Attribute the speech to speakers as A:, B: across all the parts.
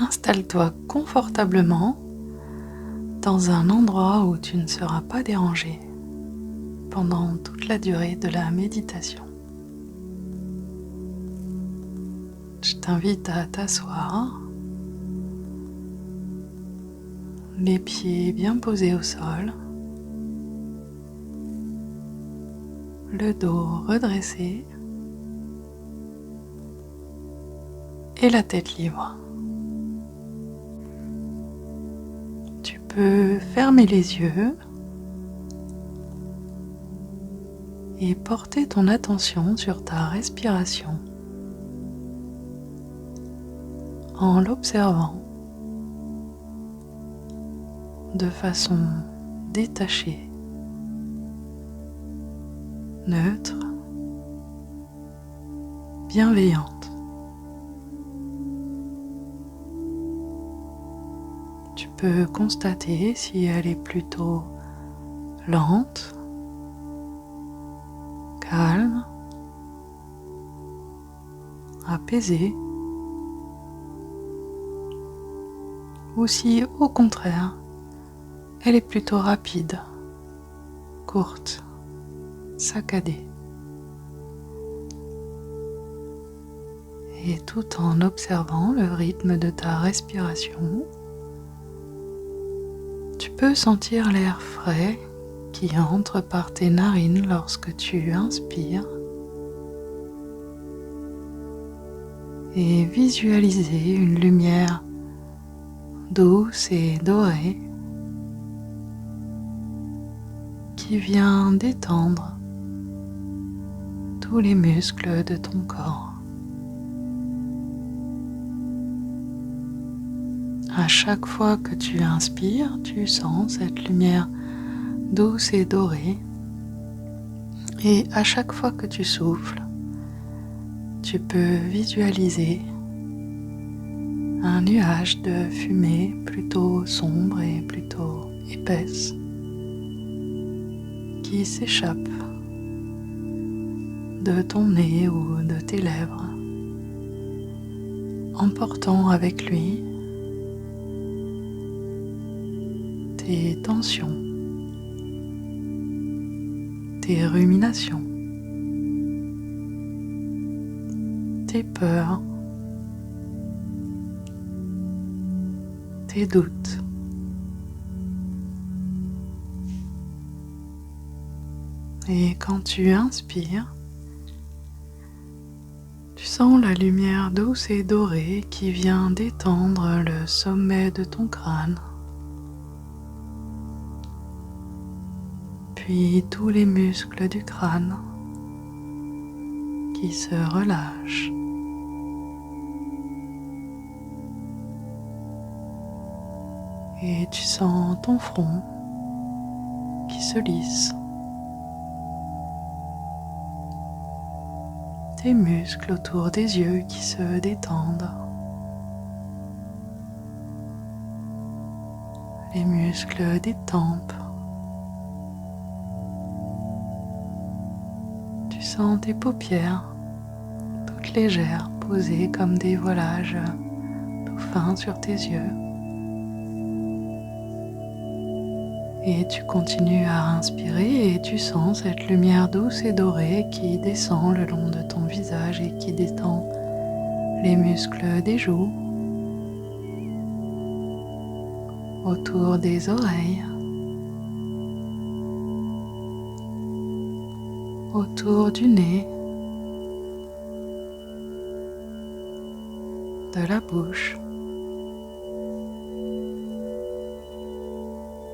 A: Installe-toi confortablement dans un endroit où tu ne seras pas dérangé pendant toute la durée de la méditation. Je t'invite à t'asseoir, les pieds bien posés au sol, le dos redressé et la tête libre. Tu peux fermer les yeux et porter ton attention sur ta respiration en l'observant de façon détachée, neutre, bienveillante. Tu peux constater si elle est plutôt lente, calme, apaisée, ou si au contraire, elle est plutôt rapide, courte, saccadée. Et tout en observant le rythme de ta respiration, tu peux sentir l'air frais qui entre par tes narines lorsque tu inspires et visualiser une lumière douce et dorée qui vient détendre tous les muscles de ton corps. À chaque fois que tu inspires, tu sens cette lumière douce et dorée, et à chaque fois que tu souffles, tu peux visualiser un nuage de fumée plutôt sombre et plutôt épaisse qui s'échappe de ton nez ou de tes lèvres, emportant avec lui tes tensions, tes ruminations, tes peurs, tes doutes. Et quand tu inspires, tu sens la lumière douce et dorée qui vient détendre le sommet de ton crâne, puis tous les muscles du crâne qui se relâchent. Et tu sens ton front qui se lisse, tes muscles autour des yeux qui se détendent, les muscles des tempes. Tu sens tes paupières toutes légères posées comme des voilages tout fins sur tes yeux. Et tu continues à inspirer et tu sens cette lumière douce et dorée qui descend le long de ton visage et qui détend les muscles des joues, autour des oreilles, autour du nez, de la bouche.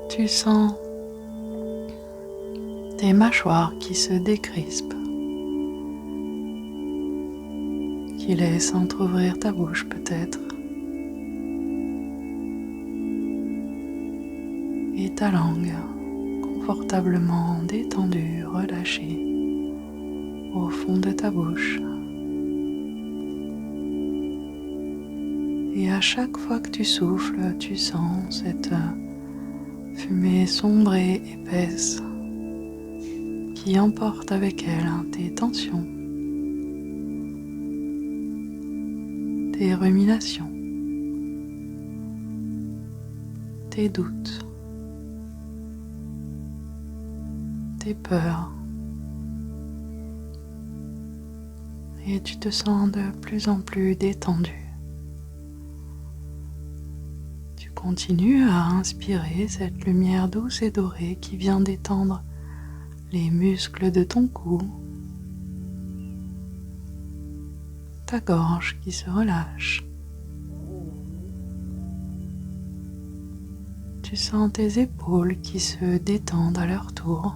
A: Tu sens tes mâchoires qui se décrispent, qui laissent entrouvrir ta bouche peut-être, et ta langue confortablement détendue, relâchée au fond de ta bouche. Et à chaque fois que tu souffles, tu sens cette fumée sombre et épaisse qui emporte avec elle tes tensions, tes ruminations, tes doutes, tes peurs, et tu te sens de plus en plus détendu. Tu continues à inspirer cette lumière douce et dorée qui vient détendre les muscles de ton cou, ta gorge qui se relâche. Tu sens tes épaules qui se détendent à leur tour.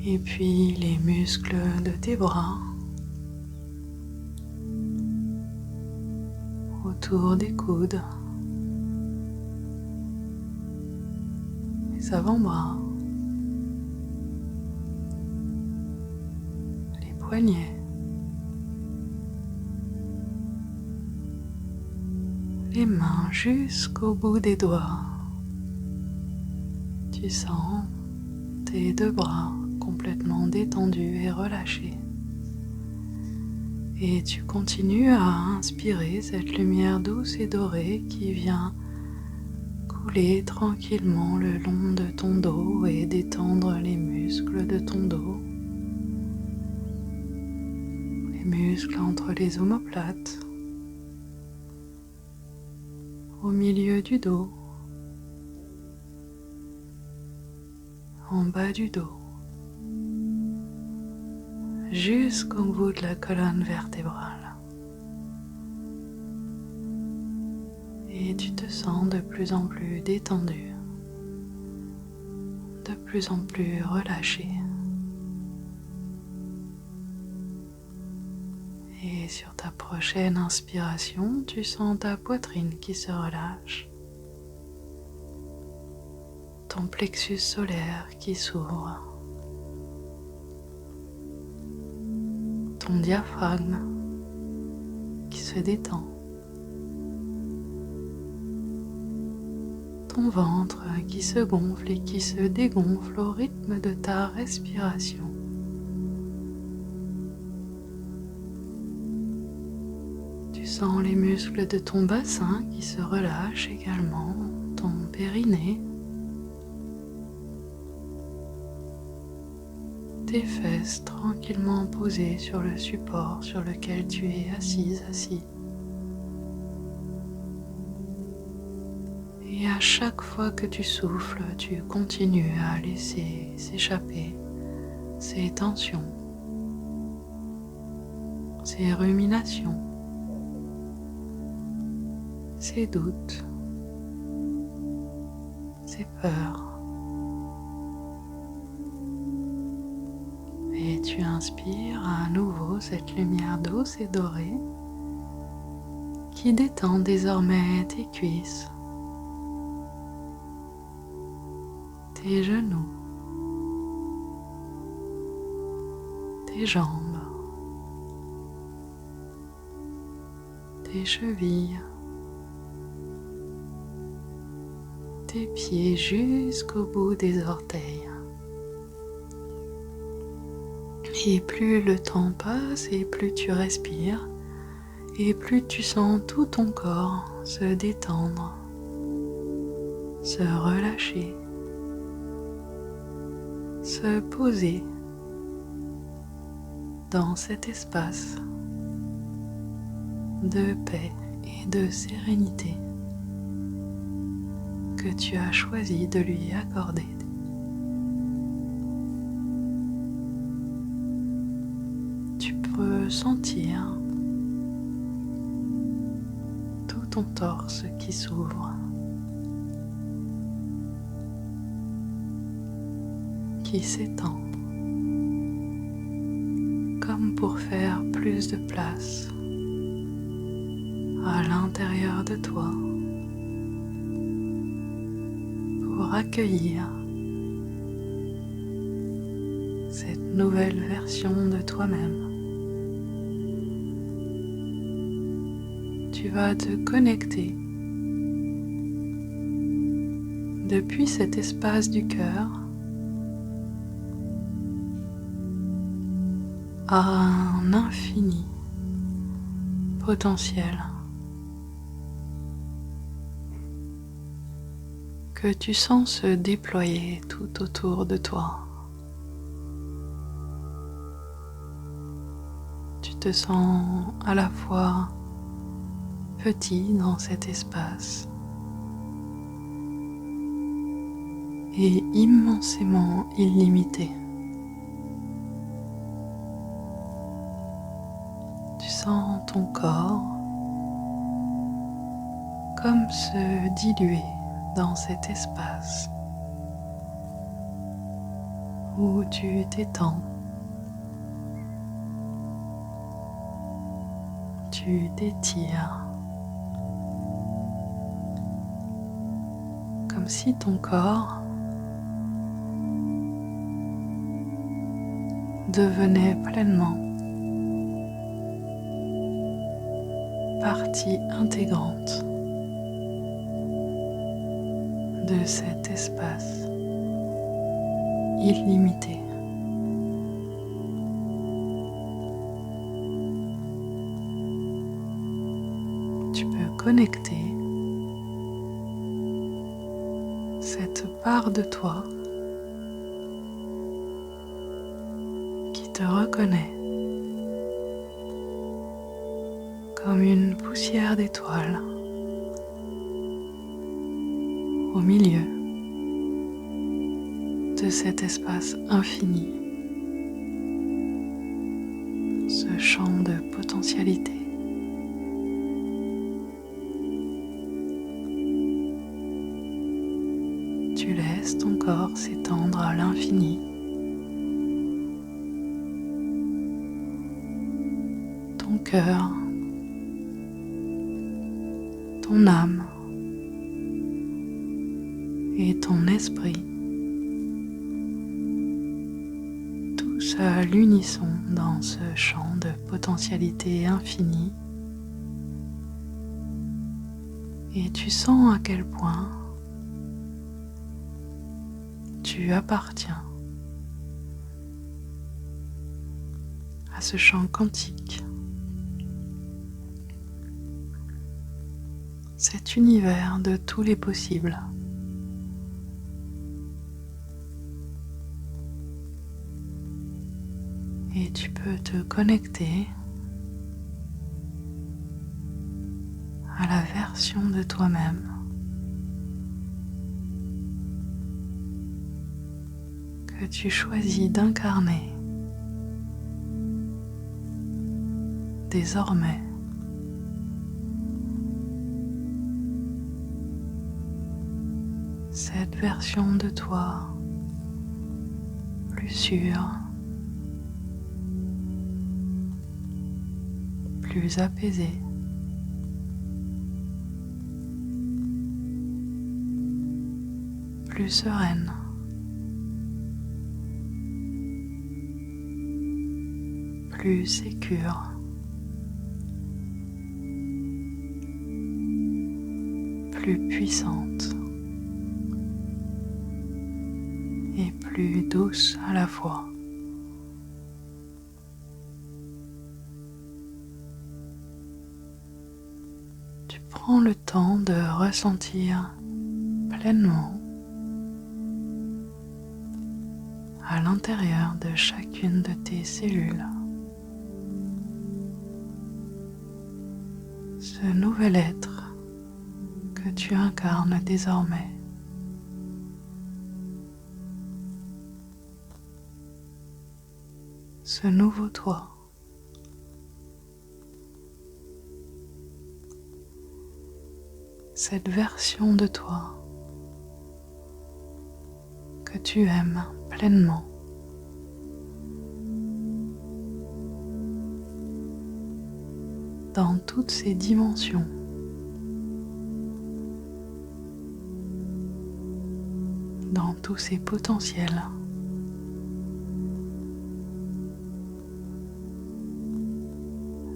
A: Et puis les muscles de tes bras, autour des coudes, les avant-bras, les poignets, les mains jusqu'au bout des doigts. Tu sens tes deux bras complètement détendus et relâchés. Et tu continues à inspirer cette lumière douce et dorée qui vient couler tranquillement le long de ton dos et détendre les muscles de ton dos, les muscles entre les omoplates, au milieu du dos, en bas du dos, jusqu'au bout de la colonne vertébrale. Et tu te sens de plus en plus détendu, de plus en plus relâché. Et sur ta prochaine inspiration, tu sens ta poitrine qui se relâche, ton plexus solaire qui s'ouvre, ton diaphragme qui se détend, ton ventre qui se gonfle et qui se dégonfle au rythme de ta respiration. Tu sens les muscles de ton bassin qui se relâchent également, ton périnée, tes fesses tranquillement posées sur le support sur lequel tu es assise, assis. Et à chaque fois que tu souffles, tu continues à laisser s'échapper ces tensions, ces ruminations, ces doutes, ces peurs. Et tu inspires à nouveau cette lumière douce et dorée qui détend désormais tes cuisses, tes genoux, tes jambes, tes chevilles, tes pieds jusqu'au bout des orteils. Et plus le temps passe et plus tu respires et plus tu sens tout ton corps se détendre, se relâcher, se poser dans cet espace de paix et de sérénité que tu as choisi de lui accorder. Sentir tout ton torse qui s'ouvre, qui s'étend, comme pour faire plus de place à l'intérieur de toi, pour accueillir cette nouvelle version de toi-même. Tu vas te connecter depuis cet espace du cœur à un infini potentiel que tu sens se déployer tout autour de toi. Tu te sens à la fois petit dans cet espace et immensément illimité. Tu sens ton corps comme se diluer dans cet espace où tu t'étends, tu t'étires, comme si ton corps devenait pleinement partie intégrante de cet espace illimité. Tu peux connecter cette part de toi qui te reconnaît comme une poussière d'étoiles au milieu de cet espace infini, ce champ de potentialité. Tu laisses ton corps s'étendre à l'infini. Ton cœur, ton âme et ton esprit, tous à l'unisson dans ce champ de potentialité infinie. Et tu sens à quel point tu appartiens à ce champ quantique, cet univers de tous les possibles. Et tu peux te connecter à la version de toi-même que tu choisis d'incarner désormais. Cette version de toi plus sûre, plus apaisée, plus sereine, plus sécure, plus puissante et plus douce à la fois. Tu prends le temps de ressentir pleinement à l'intérieur de chacune de tes cellules ce nouvel être que tu incarnes désormais. Ce nouveau toi. Cette version de toi que tu aimes pleinement. Dans toutes ses dimensions. Dans tous ses potentiels.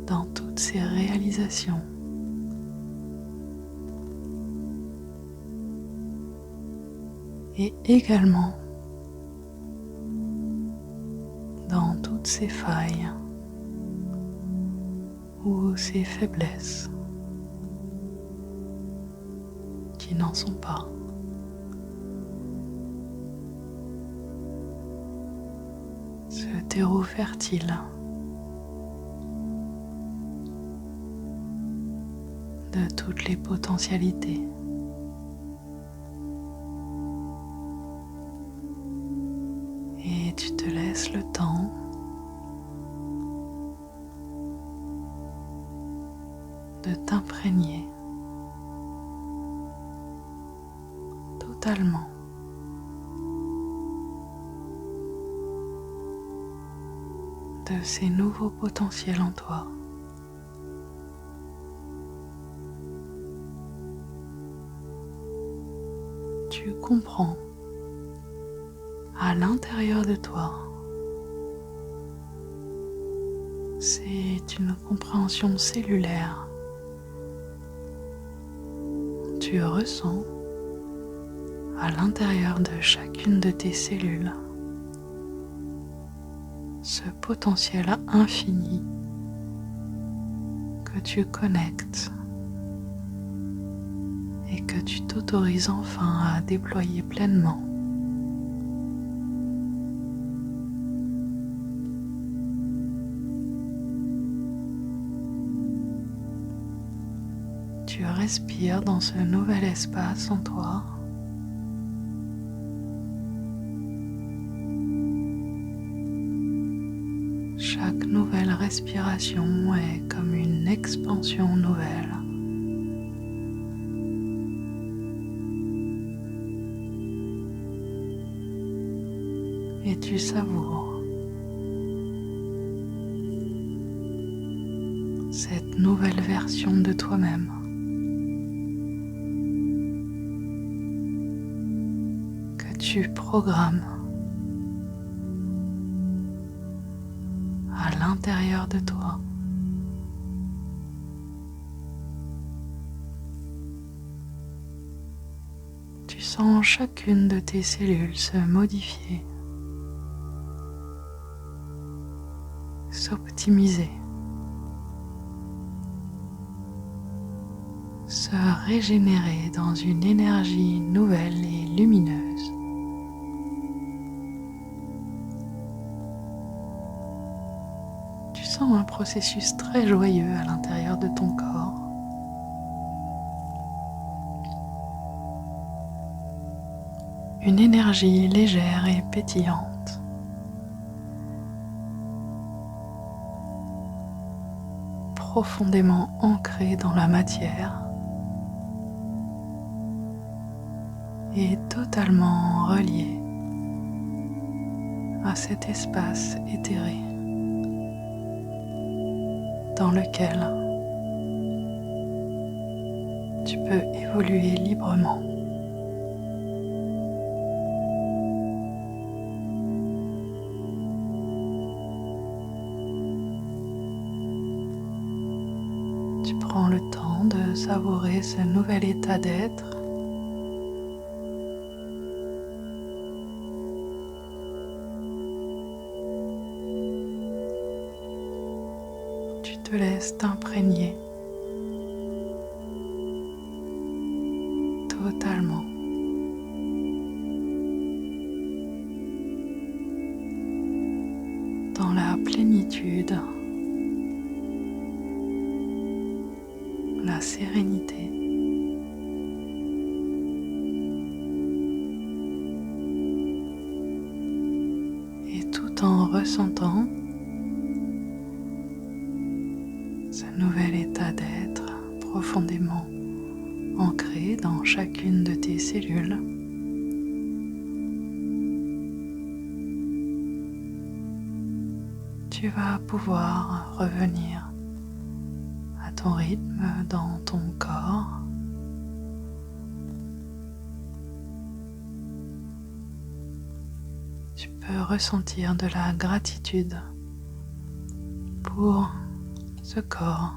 A: Dans toutes ses réalisations. Et également dans toutes ses failles ou ses faiblesses qui n'en sont pas. terreau fertile de toutes les potentialités. Et tu te laisses le temps de t'imprégner totalement de ces nouveaux potentiels en toi. Tu comprends à l'intérieur de toi, c'est une compréhension cellulaire. Tu ressens à l'intérieur de chacune de tes cellules ce potentiel infini que tu connectes et que tu t'autorises enfin à déployer pleinement. Tu respires dans ce nouvel espace en toi. Chaque nouvelle respiration est comme une expansion nouvelle. Et tu savoures cette nouvelle version de toi-même. Que tu programmes à l'intérieur de toi. Tu sens chacune de tes cellules se modifier, s'optimiser, se régénérer dans une énergie nouvelle et lumineuse. Tu sens un processus très joyeux à l'intérieur de ton corps. Une énergie légère et pétillante. Profondément ancrée dans la matière et totalement reliée à cet espace éthéré dans lequel tu peux évoluer librement. Tu prends le temps de savourer ce nouvel état d'être. Tu te laisses t'imprégner totalement. Dans la plénitude, la sérénité et tout en ressentant ce nouvel état d'être profondément ancré dans chacune de tes cellules. Tu vas pouvoir revenir à ton rythme dans ton corps. Tu peux ressentir de la gratitude pour ce corps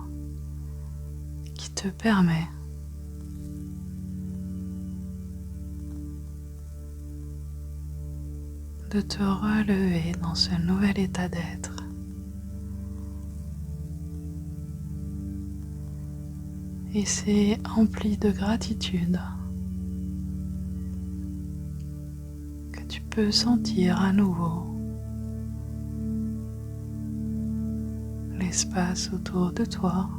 A: qui te permet de te relever dans ce nouvel état d'être. Et c'est empli de gratitude que tu peux sentir à nouveau l'espace autour de toi,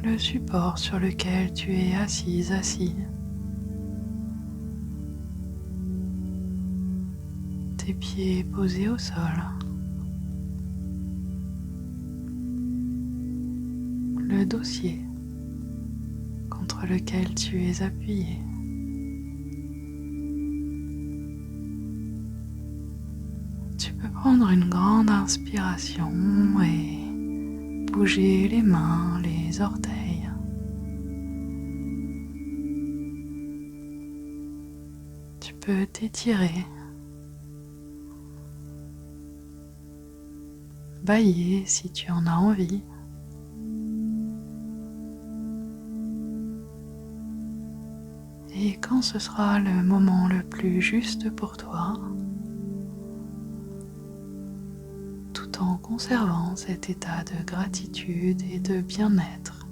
A: le support sur lequel tu es assise, assis, tes pieds posés au sol, le dossier contre lequel tu es appuyé. Tu peux prendre une grande inspiration et bouger les mains, les orteils. Tu peux t'étirer, bâiller si tu en as envie. Et quand ce sera le moment le plus juste pour toi, tout en conservant cet état de gratitude et de bien-être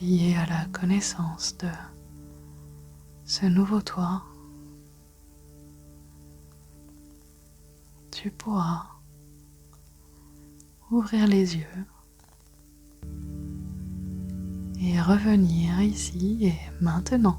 A: lié à la connaissance de ce nouveau toi, tu pourras ouvrir les yeux et revenir ici et maintenant.